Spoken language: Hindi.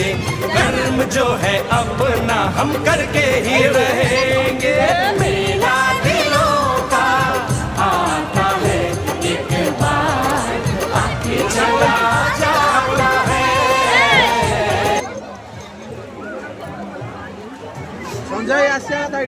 रहेंगे, कर्म जो है अपना हम करके ही रहेंगे। मेला दिलों का आता है एक बार, आके चला जाता है। সঞ্জয় আসছে না তাই